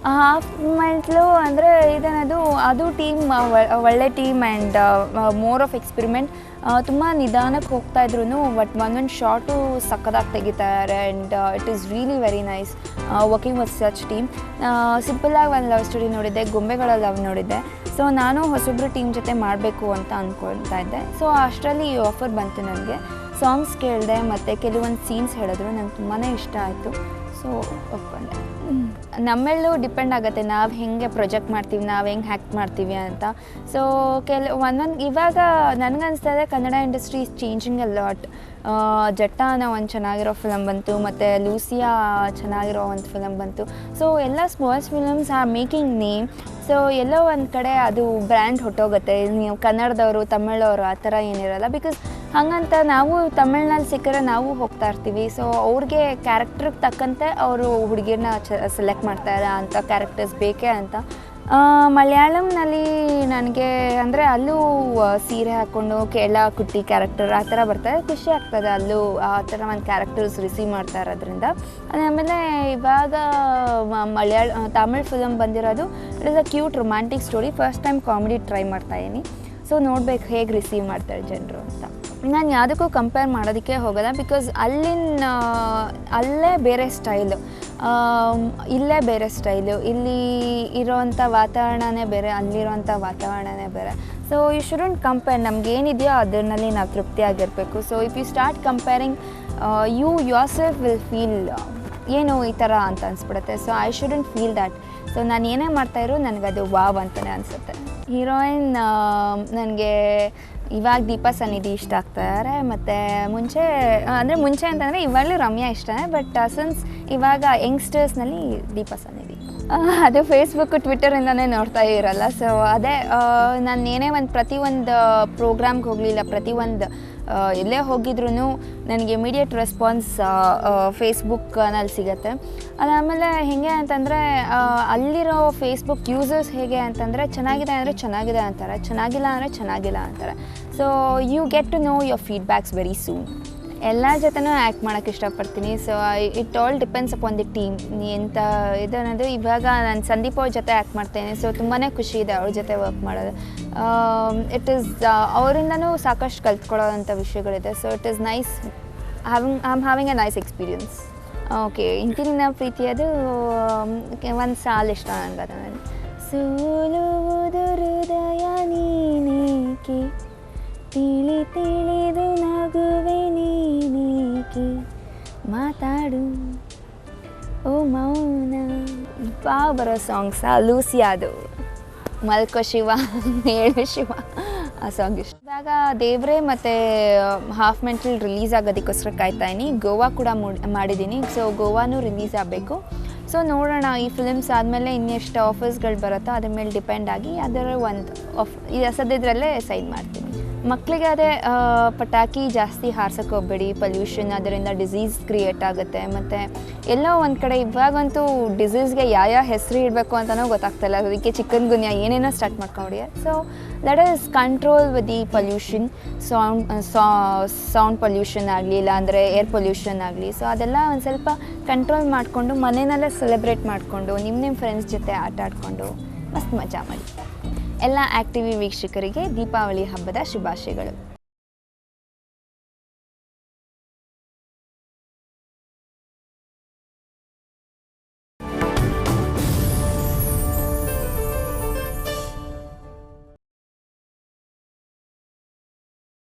Half mental ಅಂದರೆ ಇದೇನದು ಅದು team ಒಳ್ಳೆ team and more of experiment. ತುಂಬ ನಿಧಾನಕ್ಕೆ ಹೋಗ್ತಾಯಿದ್ರು ಬಟ್ ಒಂದೊಂದು ಶಾರ್ಟು ಸಕ್ಕದಾಗಿ ತೆಗಿತಾರೆ and it is really very nice working with such team. ಸಿಂಪಲ್ಲಾಗಿ ಒಂದು ಲವ್ ಸ್ಟೋರಿ ನೋಡಿದ್ದೆ, ಗೊಂಬೆಗಳ ಲವ್ ನೋಡಿದ್ದೆ. ಸೊ ನಾನು ಹೊಸೊಬ್ಬರು ಟೀಮ್ ಜೊತೆ ಮಾಡಬೇಕು ಅಂತ ಅಂದ್ಕೊಳ್ತಾ ಇದ್ದೆ. ಸೊ ಅಷ್ಟರಲ್ಲಿ ಈ ಆಫರ್ ಬಂತು ನನಗೆ. ಸಾಂಗ್ಸ್ ಕೇಳಿದೆ ಮತ್ತು ಕೆಲವೊಂದು ಸೀನ್ಸ್ ಹೇಳಿದ್ರು, ನಂಗೆ ತುಂಬಾ ಇಷ್ಟ ಆಯಿತು. ಸೊ ಒಪ್ಕೊಂಡೆ. ನಮ್ಮೆಲ್ಲೂ ಡಿಪೆಂಡ್ ಆಗುತ್ತೆ ನಾವು ಹೆಂಗೆ ಪ್ರೊಜೆಕ್ಟ್ ಮಾಡ್ತೀವಿ, ನಾವು ಹೆಂಗೆ ಹ್ಯಾಕ್ಟ್ ಮಾಡ್ತೀವಿ ಅಂತ. ಸೊ ಒಂದೊಂದು ಇವಾಗ ನನಗನ್ನಿಸ್ತದೆ Kannada industry is changing a lot. Jatta ಅನ್ನೋ ಒಂದು ಚೆನ್ನಾಗಿರೋ ಫಿಲಮ್ ಬಂತು, ಮತ್ತು ಲೂಸಿಯಾ ಚೆನ್ನಾಗಿರೋ ಒಂದು ಫಿಲಮ್ ಬಂತು. ಸೊ ಎಲ್ಲ small films are making name. So ಎಲ್ಲೋ ಒಂದು ಕಡೆ ಅದು ಬ್ರ್ಯಾಂಡ್ ಹೊಟ್ಟೋಗುತ್ತೆ. ನೀವು ಕನ್ನಡದವರು ತಮಿಳವರು ಆ ಥರ ಏನಿರಲ್ಲ. ಬಿಕಾಸ್ ಹಾಗಂತ ನಾವು ತಮಿಳ್ನಲ್ಲಿ ಸಿಕ್ಕರೆ ನಾವು ಹೋಗ್ತಾ ಇರ್ತೀವಿ. ಸೊ ಅವ್ರಿಗೆ ಕ್ಯಾರೆಕ್ಟ್ರಿಗೆ ತಕ್ಕಂತೆ ಅವರು ಹುಡುಗಿರನ್ನ ಸೆಲೆಕ್ಟ್ ಮಾಡ್ತಾರೆ, ಅಂಥ ಕ್ಯಾರೆಕ್ಟರ್ಸ್ ಬೇಕೇ ಅಂತ. ಮಲಯಾಳಂನಲ್ಲಿ ನನಗೆ ಅಂದರೆ ಅಲ್ಲೂ ಸೀರೆ ಹಾಕ್ಕೊಂಡು ಕೇರಳ ಕುಟ್ಟಿ ಕ್ಯಾರೆಕ್ಟರ್ ಆ ಥರ ಬರ್ತಾರೆ, ಖುಷಿ ಆಗ್ತದೆ. ಅಲ್ಲೂ ಆ ಥರ ಒಂದು ಕ್ಯಾರೆಕ್ಟರ್ಸ್ ರಿಸೀವ್ ಮಾಡ್ತಾ ಇರೋದ್ರಿಂದ. ಆಮೇಲೆ ಇವಾಗ ತಮಿಳ್ ಫಿಲಮ್ ಬಂದಿರೋದು it is a cute romantic story. First time comedy try ಮಾಡ್ತಾಯಿದ್ದೀನಿ. ಸೊ ನೋಡ್ಬೇಕು ಹೇಗೆ ರಿಸೀವ್ ಮಾಡ್ತಾರೆ ಜನರು ಅಂತ. ನಾನು ಯಾವುದಕ್ಕೂ ಕಂಪೇರ್ ಮಾಡೋದಕ್ಕೆ ಹೋಗೋಲ್ಲ. ಬಿಕಾಸ್ ಅಲ್ಲೇ ಬೇರೆ ಸ್ಟೈಲು, ಇಲ್ಲೇ ಬೇರೆ ಸ್ಟೈಲು. ಇಲ್ಲಿ ಇರೋವಂಥ ವಾತಾವರಣನೇ ಬೇರೆ, ಅಲ್ಲಿರೋವಂಥ ವಾತಾವರಣನೇ ಬೇರೆ. So you shouldn't compare. ನಮಗೇನಿದೆಯೋ ಅದರಲ್ಲಿ ನಾವು ತೃಪ್ತಿಯಾಗಿರಬೇಕು. So if you start comparing you yourself will feel ಏನು ಈ ಥರ ಅಂತ ಅನಿಸ್ಬಿಡುತ್ತೆ. So I shouldn't feel that. So ನಾನು ಏನೇ ಮಾಡ್ತಾಯಿರೋ ನನಗದು ವಾವ್ ಅಂತಲೇ ಅನಿಸುತ್ತೆ. ಹೀರೋಯಿನ್ ನನಗೆ ಇವಾಗ ದೀಪಾ ಸನ್ನಿಧಿ ಇಷ್ಟ ಆಗ್ತಾರೆ. ಮತ್ತು ಮುಂಚೆ ಅಂತಂದರೆ ಇವಾಗಲೂ ರಮ್ಯಾ ಇಷ್ಟನೇ. ಬಟ್ ಸಿನ್ಸ್ ಇವಾಗ ಯಂಗ್ಸ್ಟರ್ಸ್ನಲ್ಲಿ ದೀಪಾ ಸನ್ನಿಧಿ. ಅದು ಫೇಸ್ಬುಕ್ಕು ಟ್ವಿಟ್ಟರಿಂದನೇ ನೋಡ್ತಾ ಇರಲ್ಲ. ಸೊ ಅದೇ ನಾನು ಏನೇ ಪ್ರತಿಯೊಂದು ಪ್ರೋಗ್ರಾಮ್ಗೆ ಹೋಗಲಿಲ್ಲ, ಪ್ರತಿಯೊಂದು ಎಲ್ಲೇ ಹೋಗಿದ್ರೂ ನನಗೆ ಇಮಿಡಿಯೇಟ್ ರೆಸ್ಪಾನ್ಸ್ ಫೇಸ್ಬುಕ್ನಲ್ಲಿ ಸಿಗುತ್ತೆ. ಅದಾದಮೇಲೆ ಹೇಗೆ ಅಂತಂದರೆ ಅಲ್ಲಿರೋ ಫೇಸ್ಬುಕ್ ಯೂಸರ್ಸ್ ಹೇಗೆ ಅಂತಂದರೆ ಚೆನ್ನಾಗಿದೆ ಅಂದರೆ ಚೆನ್ನಾಗಿದೆ ಅಂತಾರೆ, ಚೆನ್ನಾಗಿಲ್ಲ ಅಂದರೆ ಚೆನ್ನಾಗಿಲ್ಲ ಅಂತಾರೆ. So you get to know your feedbacks very soon. ಎಲ್ಲ ಜೊತೆನೂ ಆ್ಯಕ್ಟ್ ಮಾಡೋಕ್ಕೆ ಇಷ್ಟಪಡ್ತೀನಿ. So it all depends upon the team. ಎಂಥ ಇದನ್ನದು ಇವಾಗ ನಾನು ಸಂದೀಪ್ ಅವ್ರ ಜೊತೆ ಆ್ಯಕ್ಟ್ ಮಾಡ್ತೇನೆ. ಸೊ ತುಂಬಾ ಖುಷಿ ಇದೆ ಅವ್ರ ಜೊತೆ ವರ್ಕ್ ಮಾಡೋದು. ಇಟ್ ಈಸ್ ಅವರಿಂದನೂ ಸಾಕಷ್ಟು ಕಲ್ತ್ಕೊಳ್ಳೋವಂಥ ವಿಷಯಗಳಿದೆ. So it is nice having a nice experience. Okay, ಇಂತಿನ ಪ್ರೀತಿಯದು ಒಂದು ಸಾಲು ಇಷ್ಟ ನನಗದು. ನಾನು ಸೋಲುವುದು ಹೃದಯ ನೀನೇಕೆ, ತಿಳಿದು ನಗುವೆ ನೀನೇಕೆ, ಮಾತಾಡು ಓ ಮೌನ. ಬರೋ ಸಾಂಗ್ಸಾ ಲೂಸಿಯಾದು, ಮಲ್ಕೋ ಶಿವ ಹೇಳು ಶಿವ, ಆ ಸಾಂಗ್ ಇಷ್ಟ. ಇವಾಗ ದೇವ್ರೆ ಮತ್ತು ಹಾಫ್ ಮೆಂಟಲ್ ರಿಲೀಸ್ ಆಗೋದಕ್ಕೋಸ್ಕರ ಕಾಯ್ತಾಯಿನಿ. ಗೋವಾ ಕೂಡ ಮಾಡಿದ್ದೀನಿ. ಸೊ ಗೋವಾನೂ ರಿಲೀಸ್ ಆಗಬೇಕು. ಸೊ ನೋಡೋಣ, ಈ ಫಿಲ್ಮ್ಸ್ ಆದಮೇಲೆ ಇನ್ನೆಷ್ಟು ಆಫರ್ಸ್ಗಳು ಬರುತ್ತೋ ಅದ್ರ ಮೇಲೆ ಡಿಪೆಂಡ್ ಆಗಿ ಅದರ ಒಂದು ಸದ್ಯದ್ರಲ್ಲೇ ಸೈನ್ ಮಾಡ್ತೀನಿ. ಮಕ್ಕಳಿಗೆ ಅದೇ ಪಟಾಕಿ ಜಾಸ್ತಿ ಹಾರ್ಸೋಕ್ಕೆ ಹೋಗಬೇಡಿ, ಪೊಲ್ಯೂಷನ್, ಅದರಿಂದ ಡಿಸೀಸ್ ಕ್ರಿಯೇಟ್ ಆಗುತ್ತೆ. ಮತ್ತು ಎಲ್ಲೋ ಒಂದು ಕಡೆ ಇವಾಗಂತೂ ಡಿಸೀಸ್ಗೆ ಯಾವ ಹೆಸರು ಇಡಬೇಕು ಅಂತಲೂ ಗೊತ್ತಾಗ್ತಾಯಿಲ್ಲ. ಅದಕ್ಕೆ ಚಿಕನ್ ಗುನ್ಯಾ ಏನೇನೋ ಸ್ಟಾರ್ಟ್ ಮಾಡ್ಕೊಂಬಿಡಿ. So let us control with the pollution, sound pollution ಆಗಲಿ, ಇಲ್ಲಾಂದರೆ ಏರ್ ಪೊಲ್ಯೂಷನ್ ಆಗಲಿ. ಸೊ ಅದೆಲ್ಲ ಒಂದು ಸ್ವಲ್ಪ ಕಂಟ್ರೋಲ್ ಮಾಡಿಕೊಂಡು ಮನೆಯಲ್ಲೇ ಸೆಲೆಬ್ರೇಟ್ ಮಾಡಿಕೊಂಡು ನಿಮ್ಮ ಫ್ರೆಂಡ್ಸ್ ಜೊತೆ ಆಟ ಆಡಿಕೊಂಡು ಮಸ್ತ್ ಮಜಾ ಮಾಡಿ. ಎಲ್ಲ ಆ್ಯಕ್ಟಿವಿ ವೀಕ್ಷಕರಿಗೆ ದೀಪಾವಳಿ ಹಬ್ಬದ ಶುಭಾಶಯಗಳು.